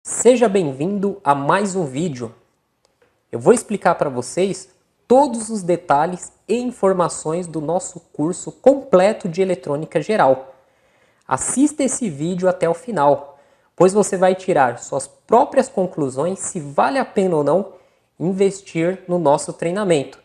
Seja bem-vindo a mais um vídeo. Eu vou explicar para vocês todos os detalhes e informações do nosso curso completo de eletrônica geral. Assista esse vídeo até o final, pois você vai tirar suas próprias conclusões se vale a pena ou não investir no nosso treinamento.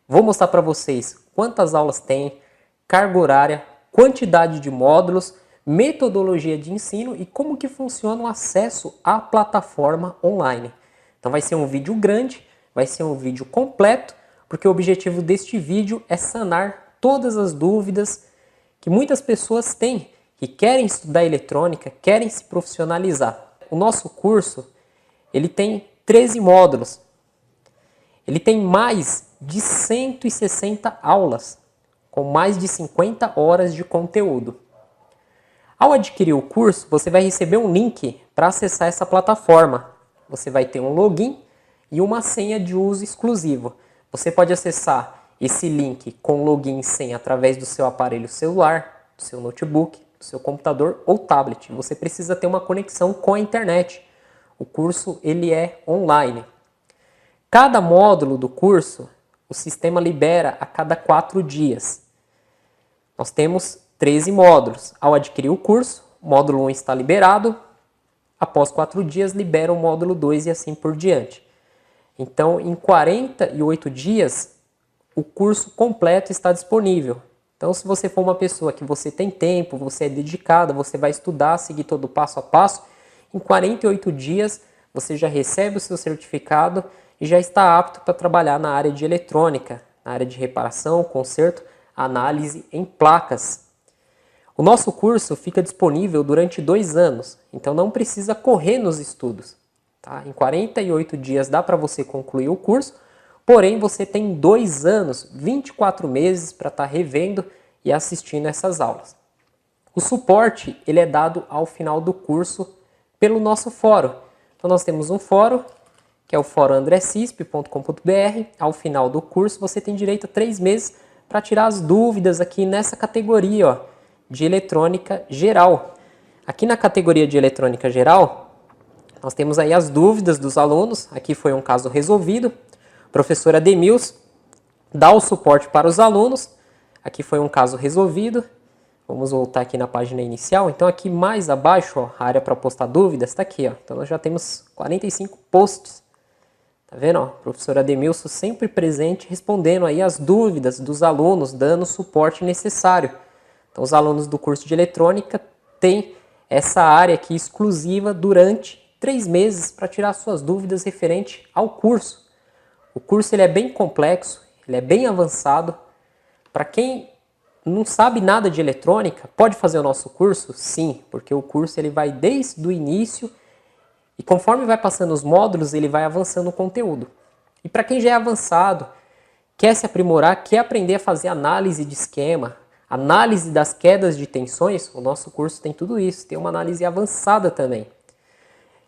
Vou mostrar para vocês quantas aulas tem, carga horária, quantidade de módulos, metodologia de ensino e como que funciona o acesso à plataforma online. Então vai ser um vídeo grande, vai ser um vídeo completo, porque o objetivo deste vídeo é sanar todas as dúvidas que muitas pessoas têm, que querem estudar eletrônica, querem se profissionalizar. O nosso curso, ele tem 13 módulos. Ele tem mais de 160 aulas, com mais de 50 horas de conteúdo. Ao adquirir o curso, você vai receber um link para acessar essa plataforma. Você vai ter um login e uma senha de uso exclusivo. Você pode acessar esse link com login e senha através do seu aparelho celular, do seu notebook, do seu computador ou tablet. Você precisa ter uma conexão com a internet. O curso ele é online. Cada módulo do curso, o sistema libera a cada 4 dias. Nós temos 13 módulos. Ao adquirir o curso, o módulo 1 está liberado. Após 4 dias, libera o módulo 2 e assim por diante. Então, em 48 dias, o curso completo está disponível. Então, se você for uma pessoa que você tem tempo, você é dedicada, você vai estudar, seguir todo o passo a passo, em 48 dias você já recebe o seu certificado e já está apto para trabalhar na área de eletrônica, na área de reparação, conserto, análise em placas. O nosso curso fica disponível durante 2 anos, então não precisa correr nos estudos. Tá? Em 48 dias dá para você concluir o curso, porém você tem 2 anos, 24 meses para estar revendo e assistindo essas aulas. O suporte ele é dado ao final do curso pelo nosso fórum. Então nós temos um fórum, que é o fórum andrecisp.com.br. Ao final do curso você tem direito a 3 meses para tirar as dúvidas aqui nessa categoria, ó, de eletrônica geral. Aqui na categoria de eletrônica geral, nós temos aí as dúvidas dos alunos. Aqui foi um caso resolvido. O professor Ademils dá o suporte para os alunos. Aqui foi um caso resolvido. Vamos voltar aqui na página inicial. Então aqui mais abaixo, ó, a área para postar dúvidas está aqui. Ó. Então nós já temos 45 posts. Tá vendo? Ó? O professor Ademilson sempre presente, respondendo aí as dúvidas dos alunos, dando o suporte necessário. Então, os alunos do curso de eletrônica têm essa área aqui exclusiva durante 3 meses para tirar suas dúvidas referente ao curso. O curso ele é bem complexo, ele é bem avançado. Para quem não sabe nada de eletrônica, pode fazer o nosso curso? Sim, porque o curso ele vai desde o início e conforme vai passando os módulos, ele vai avançando o conteúdo. E para quem já é avançado, quer se aprimorar, quer aprender a fazer análise de esquema, análise das quedas de tensões, o nosso curso tem tudo isso, tem uma análise avançada também.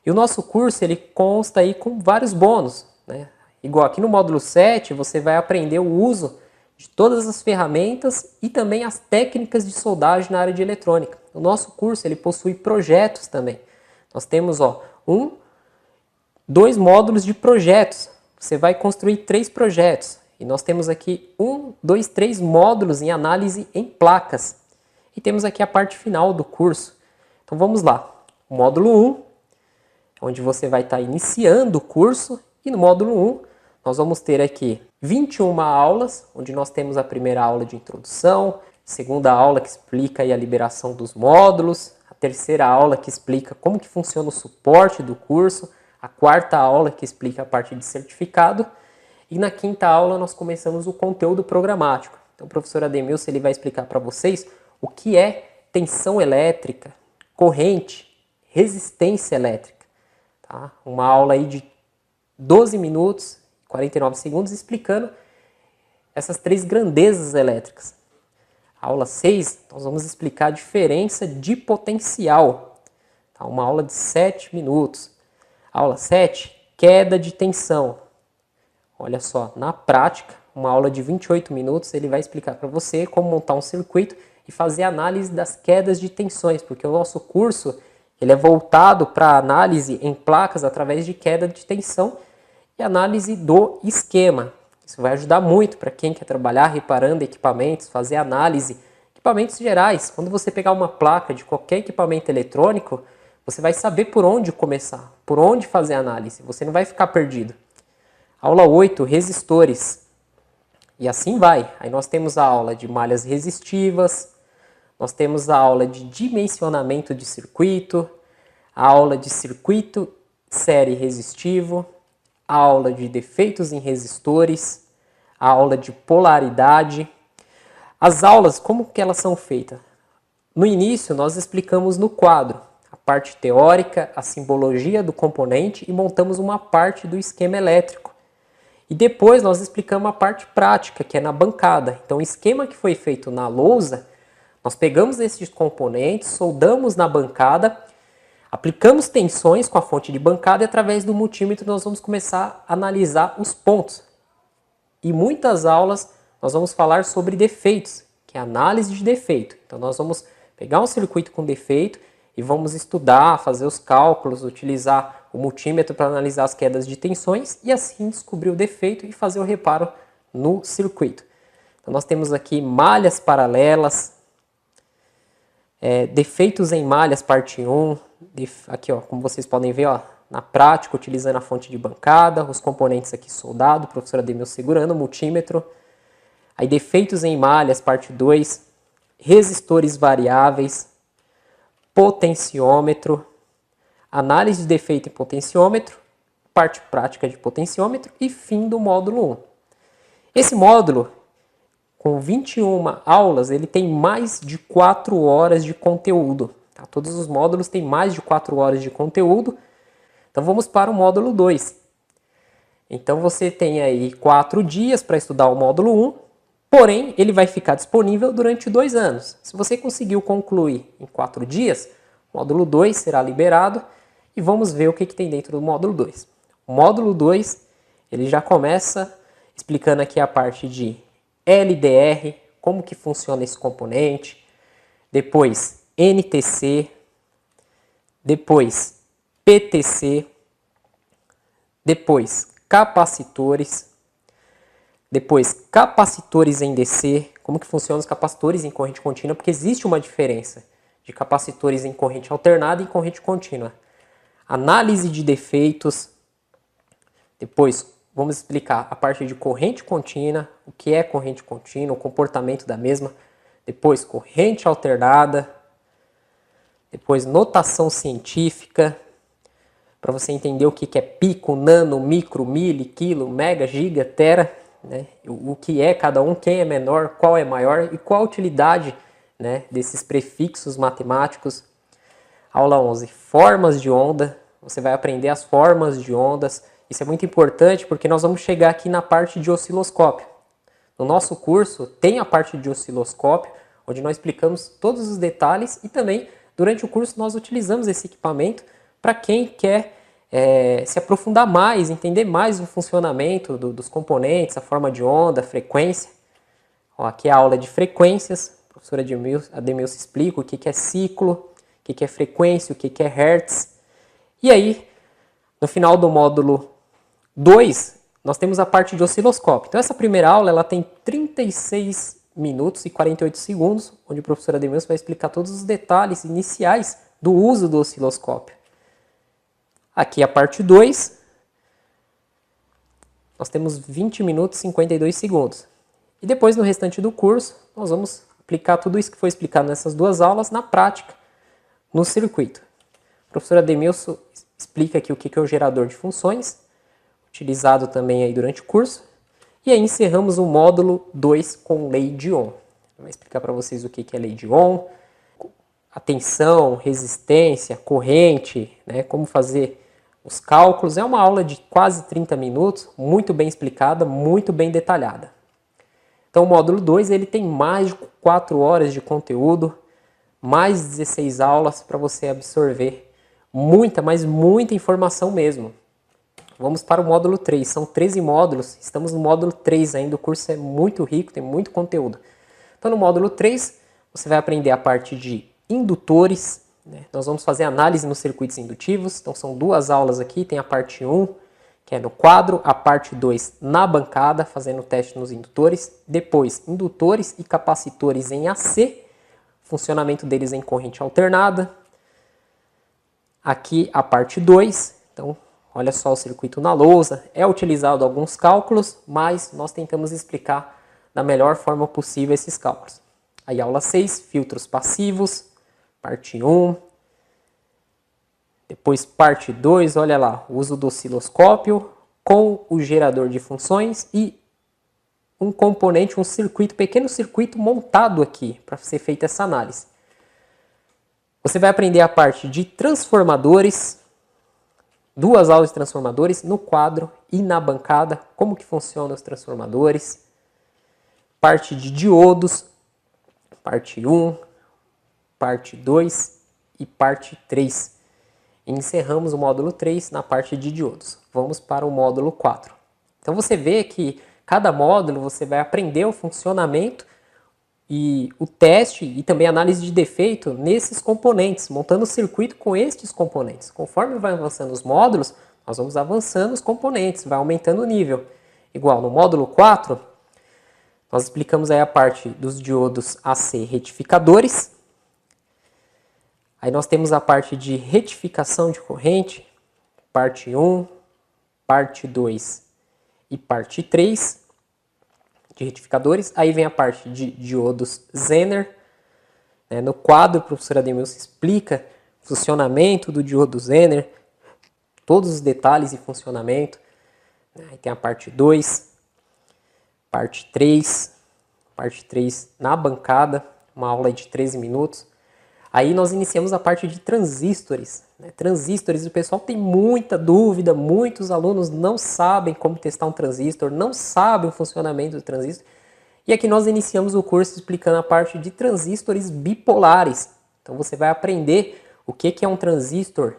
E o nosso curso ele consta aí com vários bônus, né? Igual aqui no módulo 7, você vai aprender o uso de todas as ferramentas e também as técnicas de soldagem na área de eletrônica. O nosso curso ele possui projetos também. Nós temos 2 módulos de projetos. Você vai construir 3 projetos. E nós temos aqui 3 módulos em análise em placas. E temos aqui a parte final do curso. Então vamos lá. O módulo 1, onde você vai estar iniciando o curso. E no módulo 1, nós vamos ter aqui 21 aulas, onde nós temos a primeira aula de introdução, segunda aula que explica aí a liberação dos módulos, a terceira aula que explica como que funciona o suporte do curso, a quarta aula que explica a parte de certificado. E na quinta aula nós começamos o conteúdo programático. Então o professor Ademilson ele vai explicar para vocês o que é tensão elétrica, corrente, resistência elétrica. Tá? Uma aula aí de 12 minutos, 49 segundos, explicando essas 3 grandezas elétricas. A aula 6, nós vamos explicar a diferença de potencial. Tá? Uma aula de 7 minutos. A aula 7, queda de tensão. Olha só, na prática, uma aula de 28 minutos, ele vai explicar para você como montar um circuito e fazer análise das quedas de tensões, porque o nosso curso Ele é voltado para análise em placas através de queda de tensão e análise do esquema. Isso vai ajudar muito para quem quer trabalhar reparando equipamentos, fazer análise, equipamentos gerais. Quando você pegar uma placa de qualquer equipamento eletrônico, você vai saber por onde começar, por onde fazer a análise. Você não vai ficar perdido. Aula 8, resistores. E assim vai. Aí nós temos a aula de malhas resistivas, nós temos a aula de dimensionamento de circuito, a aula de circuito série resistivo, a aula de defeitos em resistores, a aula de polaridade. As aulas, como que elas são feitas? No início, nós explicamos no quadro a parte teórica, a simbologia do componente e montamos uma parte do esquema elétrico. E depois nós explicamos a parte prática, que é na bancada. Então, o esquema que foi feito na lousa, nós pegamos esses componentes, soldamos na bancada, aplicamos tensões com a fonte de bancada e através do multímetro nós vamos começar a analisar os pontos. E muitas aulas nós vamos falar sobre defeitos, que é análise de defeito. Então, nós vamos pegar um circuito com defeito e vamos estudar, fazer os cálculos, utilizar o multímetro para analisar as quedas de tensões e assim descobrir o defeito e fazer o reparo no circuito. Então nós temos aqui malhas paralelas, defeitos em malhas parte 1, aqui ó, como vocês podem ver, ó, na prática utilizando a fonte de bancada, os componentes aqui soldados, o professor Ademir segurando o multímetro. Aí defeitos em malhas parte 2, resistores variáveis, potenciômetro, análise de defeito em potenciômetro, parte prática de potenciômetro e fim do módulo 1. Esse módulo, com 21 aulas, ele tem mais de 4 horas de conteúdo. Tá? Todos os módulos têm mais de 4 horas de conteúdo. Então vamos para o módulo 2. Então você tem aí 4 dias para estudar o módulo 1, porém ele vai ficar disponível durante 2 anos. Se você conseguiu concluir em 4 dias, o módulo 2 será liberado e vamos ver o que tem dentro do módulo 2. O módulo 2 ele já começa explicando aqui a parte de LDR, como que funciona esse componente, depois NTC, depois PTC, depois capacitores, depois capacitores em DC, como que funcionam os capacitores em corrente contínua, porque existe uma diferença de capacitores em corrente alternada e em corrente contínua. Análise de defeitos, depois vamos explicar a parte de corrente contínua, o que é corrente contínua, o comportamento da mesma, depois corrente alternada, depois notação científica, para você entender o que é pico, nano, micro, mili, quilo, mega, giga, tera, né? O que é cada um, quem é menor, qual é maior e qual a utilidade, né, desses prefixos matemáticos. Aula 11, formas de onda, você vai aprender as formas de ondas. Isso é muito importante porque nós vamos chegar aqui na parte de osciloscópio. No nosso curso tem a parte de osciloscópio, onde nós explicamos todos os detalhes e também durante o curso nós utilizamos esse equipamento para quem quer se aprofundar mais, entender mais o funcionamento dos componentes, a forma de onda, a frequência. Ó, aqui é a aula de frequências, a professora Ademilson explica o que é ciclo, o que é frequência, o que é hertz. E aí, no final do módulo 2, nós temos a parte de osciloscópio. Então essa primeira aula ela tem 36 minutos e 48 segundos, onde o professor Ademilson vai explicar todos os detalhes iniciais do uso do osciloscópio. Aqui a parte 2, nós temos 20 minutos e 52 segundos. E depois no restante do curso, nós vamos aplicar tudo isso que foi explicado nessas 2 aulas na prática, no circuito. O professor Ademilson explica aqui o que é o gerador de funções, utilizado também aí durante o curso. E aí encerramos o módulo 2 com lei de Ohm. Vai explicar para vocês o que é lei de Ohm, a tensão, resistência, corrente, né, como fazer os cálculos. É uma aula de quase 30 minutos, muito bem explicada, muito bem detalhada. Então o módulo 2 ele tem mais de 4 horas de conteúdo, mais 16 aulas para você absorver muita, mas muita informação mesmo. Vamos para o módulo 3, são 13 módulos, estamos no módulo 3 ainda, o curso é muito rico, tem muito conteúdo. Então no módulo 3 você vai aprender a parte de indutores, né? Nós vamos fazer análise nos circuitos indutivos, então são duas aulas aqui, tem a parte 1, que é no quadro, a parte 2 na bancada, fazendo o teste nos indutores, depois indutores e capacitores em AC, funcionamento deles em corrente alternada. Aqui a parte 2, então olha só o circuito na lousa, é utilizado alguns cálculos, mas nós tentamos explicar da melhor forma possível esses cálculos. Aí aula 6, filtros passivos, parte 1. Depois parte 2, olha lá, o uso do osciloscópio com o gerador de funções e um componente, um circuito, pequeno circuito montado aqui para ser feita essa análise. Você vai aprender a parte de transformadores, duas aulas de transformadores no quadro e na bancada, como que funcionam os transformadores. Parte de diodos, parte 1, parte 2 e parte 3. E encerramos o módulo 3 na parte de diodos. Vamos para o módulo 4. Então você vê que cada módulo você vai aprender o funcionamento e o teste e também a análise de defeito nesses componentes, montando o circuito com estes componentes. Conforme vai avançando os módulos, nós vamos avançando os componentes, vai aumentando o nível. Igual no módulo 4, nós explicamos aí a parte dos diodos AC retificadores. Aí nós temos a parte de retificação de corrente, parte 1, parte 2 e parte 3 de retificadores. Aí vem a parte de diodos Zener. No quadro, o professor Ademilson explica o funcionamento do diodo Zener, todos os detalhes e funcionamento. Aí tem a parte 2, parte 3 na bancada, uma aula de 13 minutos. Aí nós iniciamos a parte de transistores. Transistores, o pessoal tem muita dúvida, muitos alunos não sabem como testar um transistor, não sabem o funcionamento do transistor. E aqui nós iniciamos o curso explicando a parte de transistores bipolares. Então você vai aprender o que é um transistor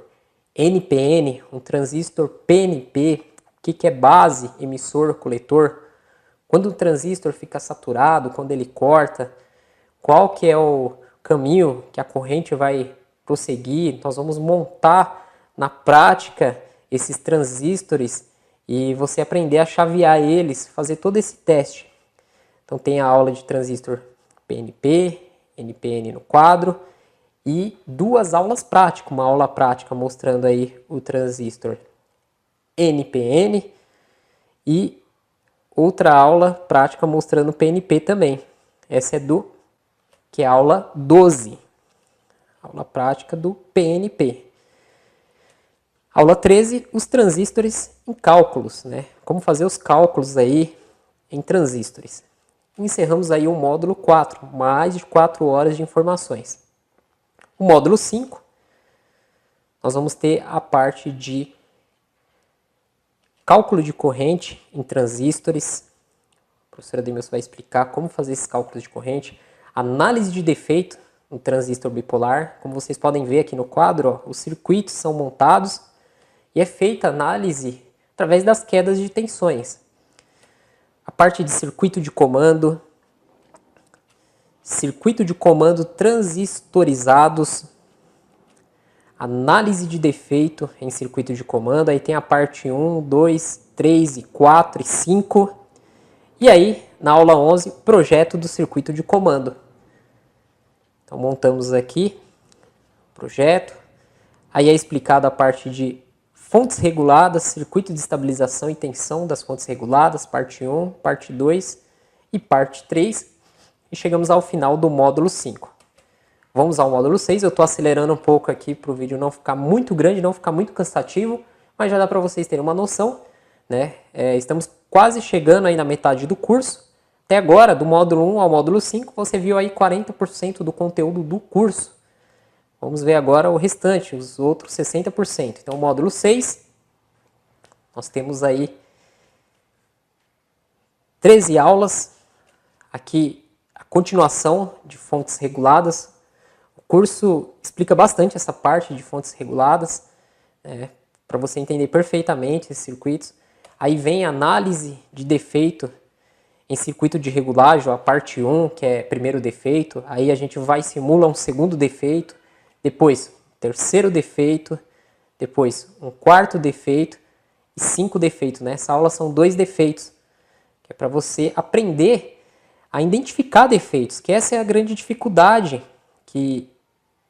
NPN, um transistor PNP, o que é base, emissor, coletor, quando o transistor fica saturado, quando ele corta, qual que é o caminho que a corrente vai prosseguir. Nós vamos montar na prática esses transistores e você aprender a chavear eles, fazer todo esse teste. Então tem a aula de transistor PNP, NPN no quadro e duas aulas práticas, uma aula prática mostrando aí o transistor NPN e outra aula prática mostrando o PNP também. Essa é que é a aula 12, aula prática do PNP. Aula 13, os transistores em cálculos, Como fazer os cálculos aí em transistores. Encerramos aí o módulo 4, mais de 4 horas de informações. O módulo 5, nós vamos ter a parte de cálculo de corrente em transistores. O professor Ademilson vai explicar como fazer esses cálculos de corrente. Análise de defeito no transistor bipolar. Como vocês podem ver aqui no quadro, os circuitos são montados e é feita análise através das quedas de tensões. A parte de circuito de comando transistorizados, análise de defeito em circuito de comando. Aí tem a parte 1, 2, 3, 4 e 5. E aí, na aula 11, projeto do circuito de comando. Então, montamos aqui o projeto. Aí é explicada a parte de fontes reguladas, circuito de estabilização e tensão das fontes reguladas, parte 1, parte 2 e parte 3. E chegamos ao final do módulo 5. Vamos ao módulo 6. Eu estou acelerando um pouco aqui para o vídeo não ficar muito grande, não ficar muito cansativo, mas já dá para vocês terem uma noção, estamos quase chegando aí na metade do curso. Até agora, do módulo 1 ao módulo 5, você viu aí 40% do conteúdo do curso. Vamos ver agora o restante, os outros 60%. Então, o módulo 6, nós temos aí 13 aulas. Aqui, a continuação de fontes reguladas. O curso explica bastante essa parte de fontes reguladas, para você entender perfeitamente esses circuitos. Aí vem a análise de defeito em circuito de regulagem, a parte 1, que é primeiro defeito. Aí a gente vai e simula um segundo defeito. Depois, terceiro defeito, depois um quarto defeito e 5 defeitos, né? Essa aula são 2 defeitos, que é para você aprender a identificar defeitos, que essa é a grande dificuldade que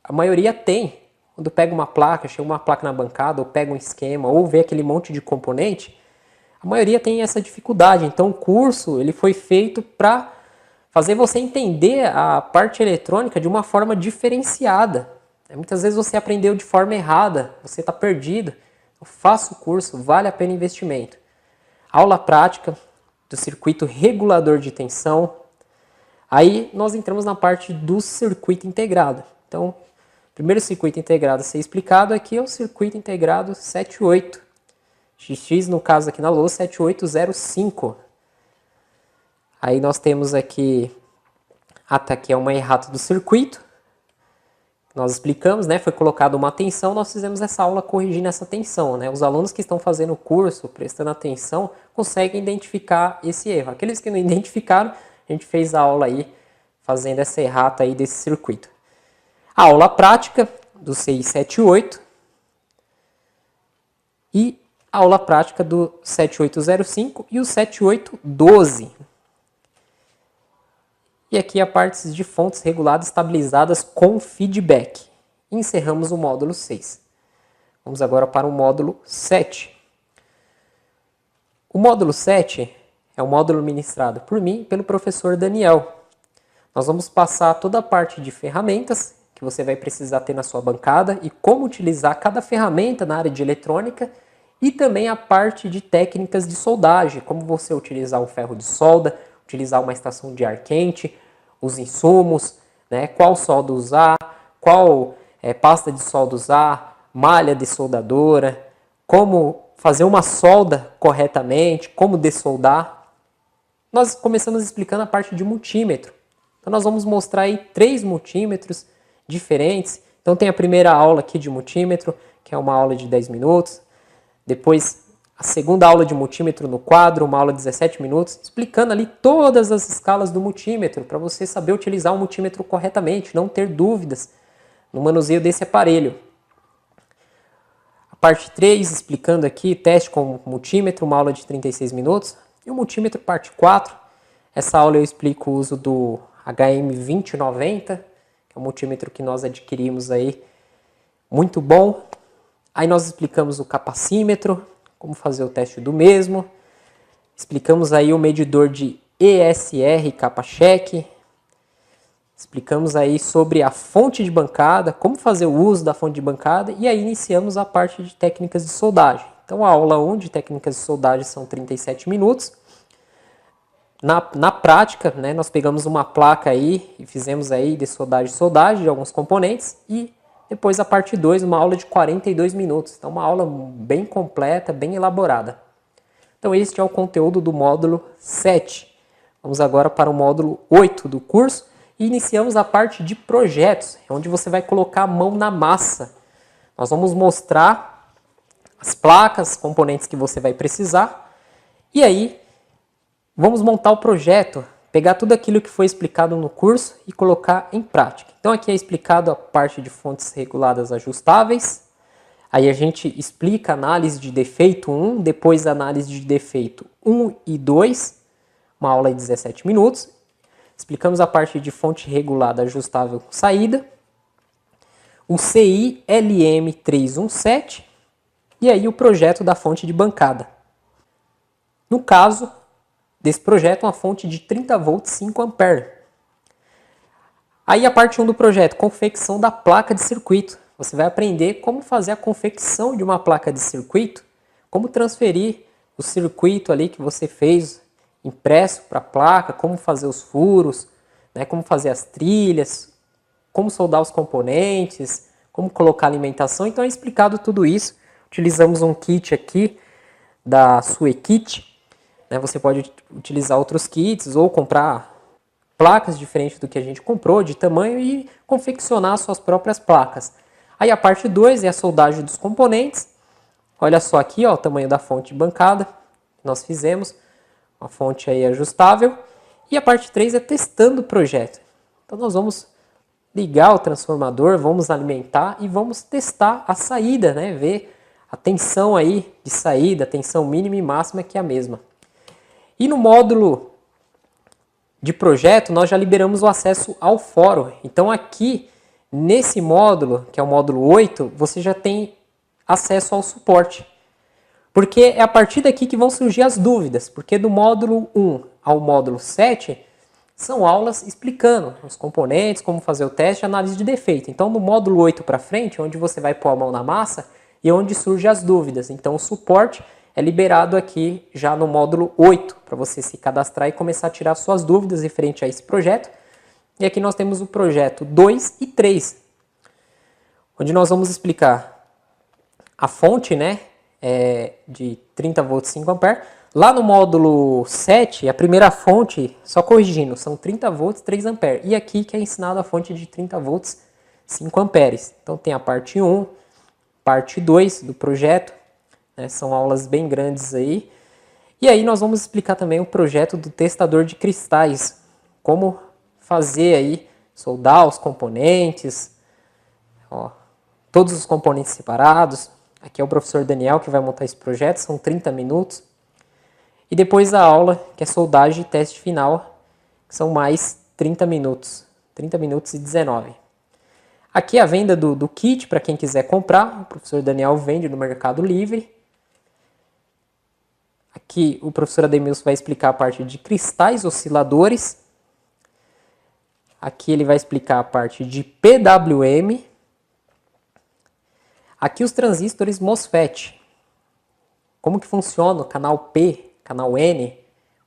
a maioria tem. Quando pega uma placa, chega uma placa na bancada, ou pega um esquema, ou vê aquele monte de componente, a maioria tem essa dificuldade. Então o curso ele foi feito para fazer você entender a parte eletrônica de uma forma diferenciada. Muitas vezes você aprendeu de forma errada, você está perdido. Faça o curso, vale a pena o investimento. Aula prática do circuito regulador de tensão. Aí nós entramos na parte do circuito integrado. Então, o primeiro circuito integrado a ser explicado aqui é o circuito integrado 78. XX, no caso aqui na lousa, 7805. Aí nós temos aqui, aqui é uma errata do circuito. Nós explicamos, né? Foi colocada uma tensão, nós fizemos essa aula corrigindo essa tensão, né? Os alunos que estão fazendo o curso, prestando atenção, conseguem identificar esse erro. Aqueles que não identificaram, a gente fez a aula aí, fazendo essa errata aí desse circuito. A aula prática do 678 e a aula prática do 7805 e o 7812. E aqui a parte de fontes reguladas estabilizadas com feedback. Encerramos o módulo 6. Vamos agora para o módulo 7. O módulo 7 é um módulo ministrado por mim e pelo professor Daniel. Nós vamos passar toda a parte de ferramentas que você vai precisar ter na sua bancada e como utilizar cada ferramenta na área de eletrônica e também a parte de técnicas de soldagem, como você utilizar um ferro de solda, utilizar uma estação de ar quente, os insumos, né, qual solda usar, qual pasta de solda usar, malha de soldadora, como fazer uma solda corretamente, como dessoldar. Nós começamos explicando a parte de multímetro. Então nós vamos mostrar aí 3 multímetros diferentes. Então tem a primeira aula aqui de multímetro, que é uma aula de 10 minutos. Depois a segunda aula de multímetro no quadro, uma aula de 17 minutos, explicando ali todas as escalas do multímetro, para você saber utilizar o multímetro corretamente, não ter dúvidas no manuseio desse aparelho. A parte 3, explicando aqui, teste com multímetro, uma aula de 36 minutos. E o multímetro parte 4, essa aula eu explico o uso do HM2090, que é um multímetro que nós adquirimos aí, muito bom. Aí nós explicamos o capacímetro, como fazer o teste do mesmo. Explicamos aí o medidor de ESR capa-cheque. Explicamos aí sobre a fonte de bancada, como fazer o uso da fonte de bancada. E aí iniciamos a parte de técnicas de soldagem. Então a aula 1 de técnicas de soldagem são 37 minutos. Na prática, né, nós pegamos uma placa aí e fizemos aí de soldagem de alguns componentes e depois a parte 2, uma aula de 42 minutos. Então uma aula bem completa, bem elaborada. Então este é o conteúdo do módulo 7. Vamos agora para o módulo 8 do curso e iniciamos a parte de projetos, onde você vai colocar a mão na massa. Nós vamos mostrar as placas, componentes que você vai precisar e aí vamos montar o projeto, pegar tudo aquilo que foi explicado no curso e colocar em prática. Então aqui é explicado a parte de fontes reguladas ajustáveis. Aí a gente explica a análise de defeito 1, depois a análise de defeito 1 e 2, uma aula de 17 minutos. Explicamos a parte de fonte regulada ajustável com saída, o CI LM317 e aí o projeto da fonte de bancada. No caso desse projeto, uma fonte de 30 volts 5 ampere. Aí a parte 1 do projeto, confecção da placa de circuito. Você vai aprender como fazer a confecção de uma placa de circuito, como transferir o circuito ali que você fez impresso para a placa, como fazer os furos, né, como fazer as trilhas, como soldar os componentes, como colocar alimentação. Então é explicado tudo isso. Utilizamos um kit aqui da Suekit. Você pode utilizar outros kits ou comprar placas diferentes do que a gente comprou, de tamanho, e confeccionar suas próprias placas. Aí a parte 2 é a soldagem dos componentes. Olha só aqui, ó, o tamanho da fonte de bancada que nós fizemos. Uma fonte aí ajustável. E a parte 3 é testando o projeto. Então nós vamos ligar o transformador, vamos alimentar e vamos testar a saída, né? Ver a tensão aí de saída, a tensão mínima e máxima que é a mesma. E no módulo de projeto, nós já liberamos o acesso ao fórum. Então aqui, nesse módulo, que é o módulo 8, você já tem acesso ao suporte. Porque é a partir daqui que vão surgir as dúvidas. Porque do módulo 1 ao módulo 7, são aulas explicando os componentes, como fazer o teste e análise de defeito. Então, no módulo 8 para frente, onde você vai pôr a mão na massa e onde surgem as dúvidas. Então, o suporte é liberado aqui já no módulo 8, para você se cadastrar e começar a tirar suas dúvidas referente a esse projeto. E aqui nós temos o projeto 2 e 3, onde nós vamos explicar a fonte, né, de 30 volts 5 amperes. Lá no módulo 7, a primeira fonte, só corrigindo, são 30 volts 3 amperes. E aqui que é ensinado a fonte de 30 volts 5 amperes. Então tem a parte 1, parte 2 do projeto, né, são aulas bem grandes aí. E aí nós vamos explicar também o projeto do testador de cristais, como fazer aí, soldar os componentes, ó, todos os componentes separados. Aqui é o professor Daniel que vai montar esse projeto, são 30 minutos. E depois a aula, que é soldagem e teste final, que são mais 30 minutos. 30 minutos e 19. Aqui a venda do kit, para quem quiser comprar. O professor Daniel vende no Mercado Livre. Aqui o professor Ademilson vai explicar a parte de cristais osciladores. Aqui ele vai explicar a parte de PWM. Aqui os transistores MOSFET. Como que funciona o canal P, canal N,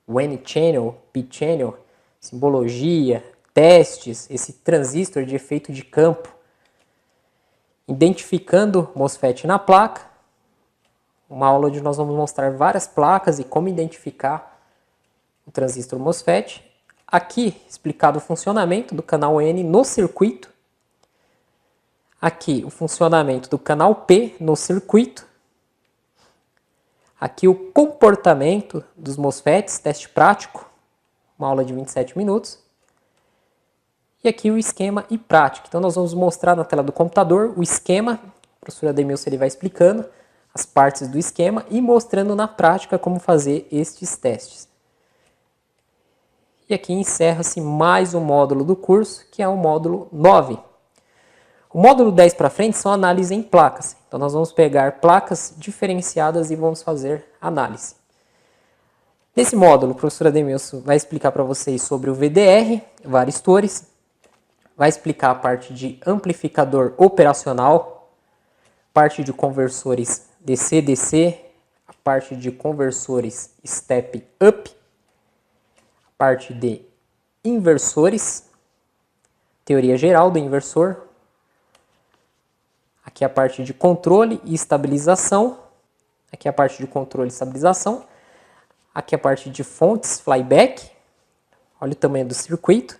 o N-channel, P-channel, simbologia, testes, esse transistor de efeito de campo. Identificando MOSFET na placa. Uma aula onde nós vamos mostrar várias placas e como identificar o transistor MOSFET. Aqui explicado o funcionamento do canal N no circuito. Aqui o funcionamento do canal P no circuito. Aqui o comportamento dos MOSFETs, teste prático, uma aula de 27 minutos. E aqui o esquema e prática. Então nós vamos mostrar na tela do computador o esquema. O professor Ademilson ele vai explicando as partes do esquema e mostrando na prática como fazer estes testes. E aqui encerra-se mais um módulo do curso, que é o módulo 9. O módulo 10 para frente são análise em placas. Então nós vamos pegar placas diferenciadas e vamos fazer análise. Nesse módulo, o professor Ademilson vai explicar para vocês sobre o VDR, varistores, vai explicar a parte de amplificador operacional, parte de conversores DC-DC, a parte de conversores step-up, a parte de inversores, teoria geral do inversor, aqui a parte de controle e estabilização, aqui a parte de controle e estabilização, aqui a parte de fontes flyback, olha o tamanho do circuito,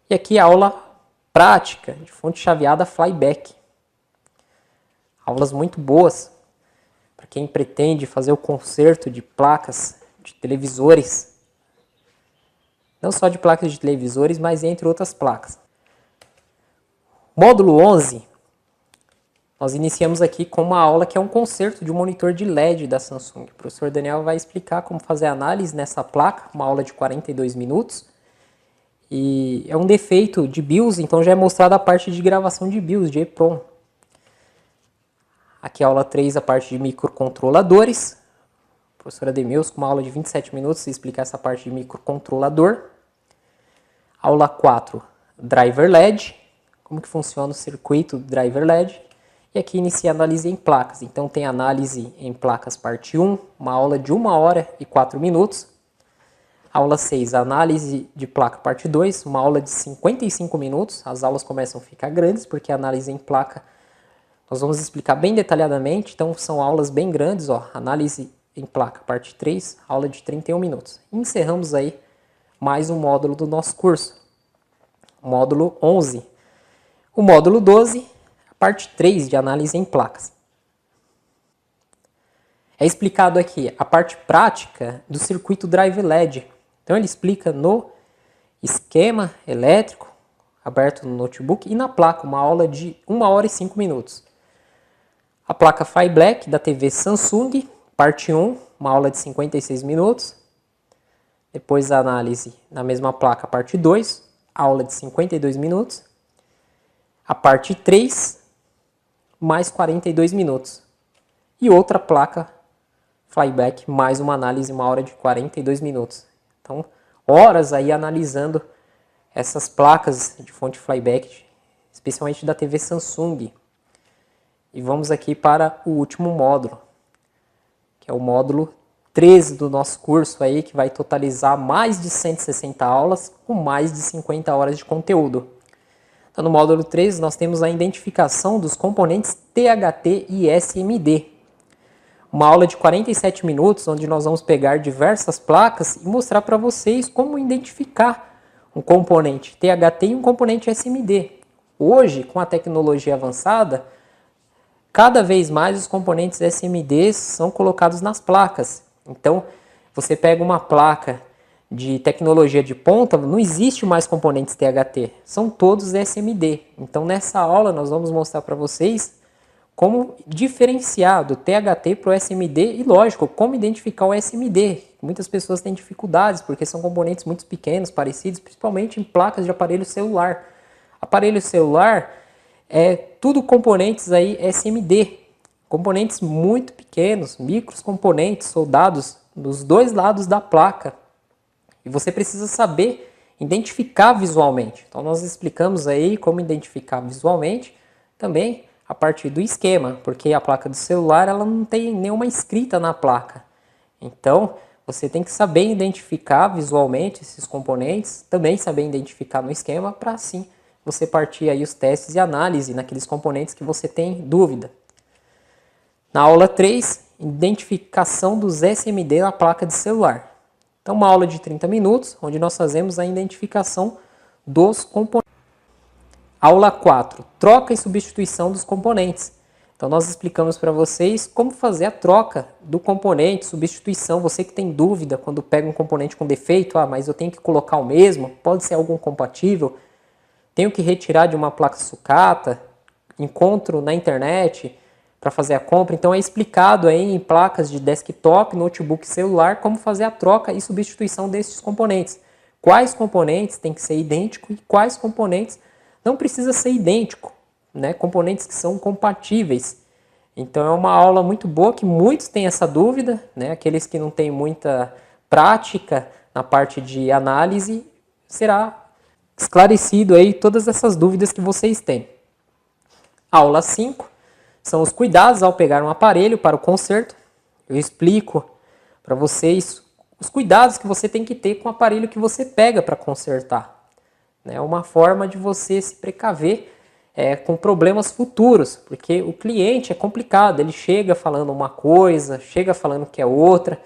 e aqui a aula prática de fonte chaveada flyback. Aulas muito boas para quem pretende fazer o conserto de placas de televisores, não só de placas de televisores, mas entre outras placas. Módulo 11, nós iniciamos aqui com uma aula que é um conserto de um monitor de LED da Samsung. O professor Daniel vai explicar como fazer análise nessa placa, uma aula de 42 minutos. E é um defeito de BIOS, então já é mostrada a parte de gravação de BIOS, de EEPROM. Aqui a aula 3, a parte de microcontroladores. O professor Ademilson, com uma aula de 27 minutos, explicar essa parte de microcontrolador. Aula 4, driver LED. Como que funciona o circuito do driver LED. E aqui inicia a análise em placas. Então tem análise em placas parte 1, uma aula de 1 hora e 4 minutos. Aula 6, análise de placa parte 2, uma aula de 55 minutos. As aulas começam a ficar grandes porque a análise em placa nós vamos explicar bem detalhadamente. Então são aulas bem grandes, ó. Análise em placa parte 3, aula de 31 minutos. E encerramos aí mais um módulo do nosso curso. Módulo 11. O módulo 12, a parte 3 de análise em placas. É explicado aqui a parte prática do circuito drive LED. Então ele explica no esquema elétrico, aberto no notebook, e na placa, uma aula de 1 hora e 5 minutos. A placa Fly Black da TV Samsung, parte 1, uma aula de 56 minutos. Depois a análise na mesma placa, parte 2, aula de 52 minutos. A parte 3, mais 42 minutos. E outra placa Flyback, mais uma análise, 1 hora de 42 minutos. Então, horas aí analisando essas placas de fonte Flyback, especialmente da TV Samsung. E vamos aqui para o último módulo, que é o módulo 13 do nosso curso aí, que vai totalizar mais de 160 aulas com mais de 50 horas de conteúdo. Então, no módulo 13 nós temos a identificação dos componentes THT e SMD. Uma aula de 47 minutos, onde nós vamos pegar diversas placas e mostrar para vocês como identificar um componente THT e um componente SMD. Hoje, com a tecnologia avançada, cada vez mais os componentes SMDs são colocados nas placas. Então, você pega uma placa de tecnologia de ponta, não existe mais componentes THT, são todos SMD. Então, nessa aula, nós vamos mostrar para vocês como diferenciar do THT para o SMD e, lógico, como identificar o SMD. Muitas pessoas têm dificuldades porque são componentes muito pequenos, parecidos, principalmente em placas de aparelho celular. Aparelho celular é tudo componentes aí SMD, componentes muito pequenos, micros componentes soldados dos dois lados da placa. E você precisa saber identificar visualmente. Então nós explicamos aí como identificar visualmente também a partir do esquema, porque a placa do celular ela não tem nenhuma escrita na placa. Então você tem que saber identificar visualmente esses componentes, também saber identificar no esquema para assim você partir aí os testes e análise naqueles componentes que você tem dúvida. Na aula 3, identificação dos SMD na placa de celular. Então, uma aula de 30 minutos, onde nós fazemos a identificação dos componentes. Aula 4, troca e substituição dos componentes. Então, nós explicamos para vocês como fazer a troca do componente, substituição. Você que tem dúvida quando pega um componente com defeito, mas eu tenho que colocar o mesmo, pode ser algum compatível, tenho que retirar de uma placa sucata, encontro na internet para fazer a compra. Então é explicado aí em placas de desktop, notebook, celular, como fazer a troca e substituição desses componentes. Quais componentes tem que ser idêntico e quais componentes não precisa ser idêntico, né? Componentes que são compatíveis. Então é uma aula muito boa que muitos têm essa dúvida, né? Aqueles que não têm muita prática na parte de análise, será esclarecido aí todas essas dúvidas que vocês têm. Aula 5 são os cuidados ao pegar um aparelho para o conserto. Eu explico para vocês os cuidados que você tem que ter com o aparelho que você pega para consertar. É uma forma de você se precaver com problemas futuros, porque o cliente é complicado, ele chega falando uma coisa, chega falando que é outra,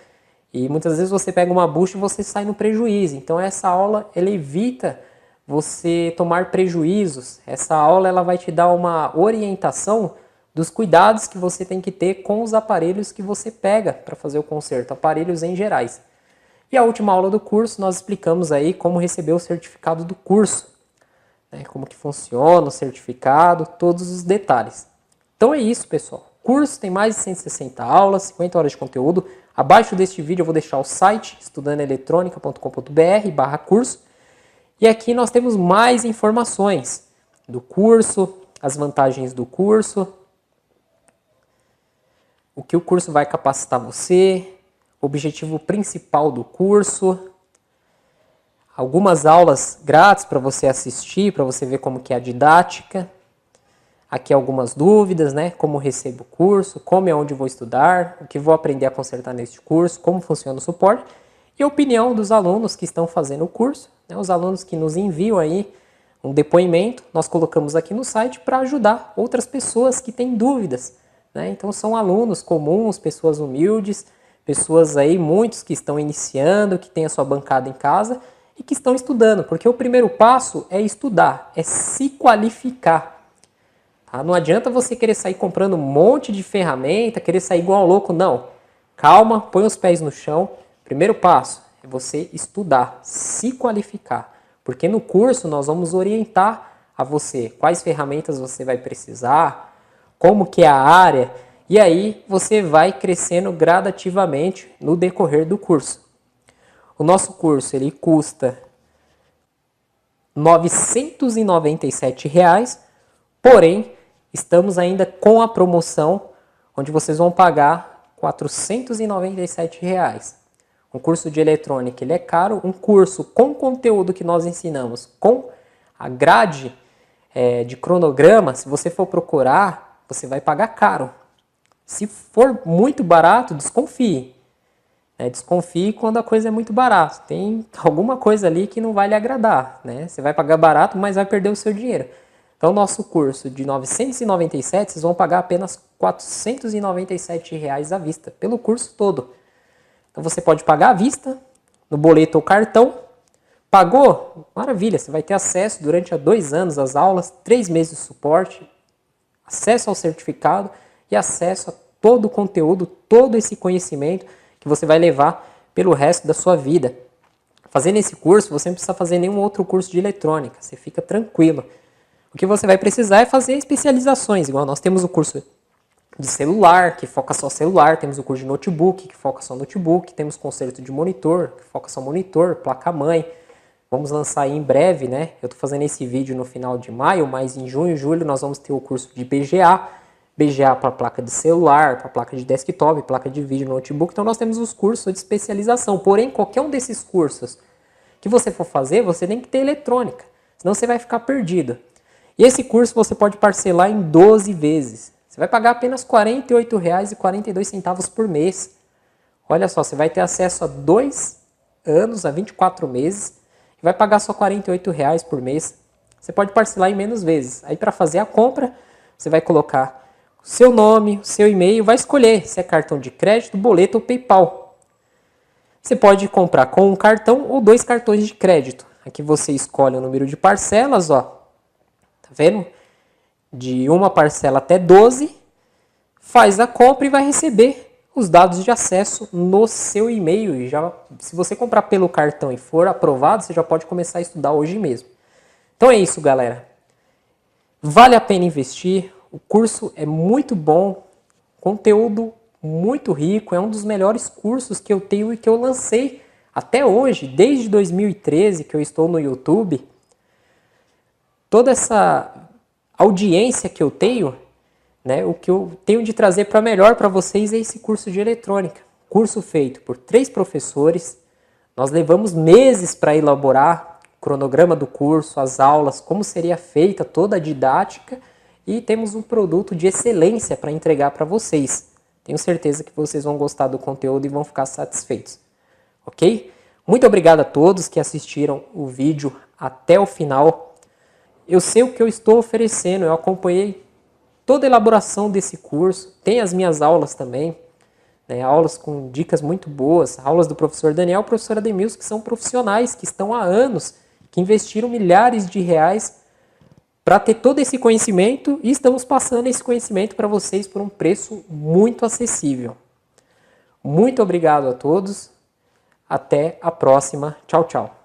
e muitas vezes você pega uma bucha e você sai no prejuízo. Então essa aula ela evita você tomar prejuízos. Essa aula ela vai te dar uma orientação dos cuidados que você tem que ter com os aparelhos que você pega para fazer o conserto, aparelhos em gerais. E a última aula do curso nós explicamos aí como receber o certificado do curso, né? Como que funciona o certificado, todos os detalhes. Então é isso, pessoal. O curso tem mais de 160 aulas, 50 horas de conteúdo. Abaixo deste vídeo eu vou deixar o site estudandoeletronica.com.br/curso. E aqui nós temos mais informações do curso, as vantagens do curso, o que o curso vai capacitar você, o objetivo principal do curso, algumas aulas grátis para você assistir, para você ver como que é a didática. Aqui algumas dúvidas, né? Como recebo o curso, como e onde vou estudar, o que vou aprender a consertar neste curso, como funciona o suporte e a opinião dos alunos que estão fazendo o curso, né? Os alunos que nos enviam aí um depoimento, nós colocamos aqui no site para ajudar outras pessoas que têm dúvidas, né? Então são alunos comuns, pessoas humildes, pessoas aí, muitos que estão iniciando, que têm a sua bancada em casa e que estão estudando, porque o primeiro passo é estudar, é se qualificar. Tá? Não adianta você querer sair comprando um monte de ferramenta, querer sair igual louco, não. Calma, põe os pés no chão. Primeiro passo é você estudar, se qualificar, porque no curso nós vamos orientar a você quais ferramentas você vai precisar, como que é a área, e aí você vai crescendo gradativamente no decorrer do curso. O nosso curso ele custa R$ 997, porém estamos ainda com a promoção onde vocês vão pagar R$ 497. Um curso de eletrônica ele é caro, um curso com conteúdo que nós ensinamos, com a grade de cronograma, se você for procurar, você vai pagar caro. Se for muito barato, desconfie. Desconfie quando a coisa é muito barata. Tem alguma coisa ali que não vai lhe agradar. Você vai pagar barato, mas vai perder o seu dinheiro. Então, nosso curso de R$ 997, vocês vão pagar apenas R$ 497 à vista, pelo curso todo. Então, você pode pagar à vista, no boleto ou cartão. Pagou? Maravilha, você vai ter acesso durante 2 anos às aulas, 3 meses de suporte, acesso ao certificado e acesso a todo o conteúdo, todo esse conhecimento que você vai levar pelo resto da sua vida. Fazendo esse curso, você não precisa fazer nenhum outro curso de eletrônica, você fica tranquilo. O que você vai precisar é fazer especializações, igual nós temos o curso de celular, que foca só celular, temos o curso de notebook, que foca só notebook, temos conserto de monitor, que foca só monitor, placa-mãe. Vamos lançar aí em breve, Eu estou fazendo esse vídeo no final de maio, mas em junho e julho nós vamos ter o curso de BGA para placa de celular, para placa de desktop, placa de vídeo, notebook. Então nós temos os cursos de especialização. Porém, qualquer um desses cursos que você for fazer, você tem que ter eletrônica, senão você vai ficar perdido. E esse curso você pode parcelar em 12 vezes. Você vai pagar apenas R$ 48,42 por mês. Olha só, você vai ter acesso a 2 anos, a 24 meses, e vai pagar só R$ 48 por mês. Você pode parcelar em menos vezes. Aí para fazer a compra, você vai colocar o seu nome, o seu e-mail, vai escolher se é cartão de crédito, boleto ou PayPal. Você pode comprar com um cartão ou 2 cartões de crédito. Aqui você escolhe o número de parcelas, ó. Tá vendo? De uma parcela até 12, faz a compra e vai receber os dados de acesso no seu e-mail. E já, se você comprar pelo cartão e for aprovado, você já pode começar a estudar hoje mesmo. Então é isso, galera. Vale a pena investir. O curso é muito bom, conteúdo muito rico, é um dos melhores cursos que eu tenho e que eu lancei até hoje, desde 2013 que eu estou no YouTube. Toda essa audiência que eu tenho, o que eu tenho de trazer para melhor para vocês é esse curso de eletrônica. Curso feito por 3 professores. Nós levamos meses para elaborar o cronograma do curso, as aulas, como seria feita toda a didática, e temos um produto de excelência para entregar para vocês. Tenho certeza que vocês vão gostar do conteúdo e vão ficar satisfeitos. Ok? Muito obrigado a todos que assistiram o vídeo até o final. Eu sei o que eu estou oferecendo, eu acompanhei toda a elaboração desse curso, tem as minhas aulas também, aulas com dicas muito boas, aulas do professor Daniel e professora Ademilson, que são profissionais, que estão há anos, que investiram milhares de reais para ter todo esse conhecimento e estamos passando esse conhecimento para vocês por um preço muito acessível. Muito obrigado a todos, até a próxima, tchau, tchau.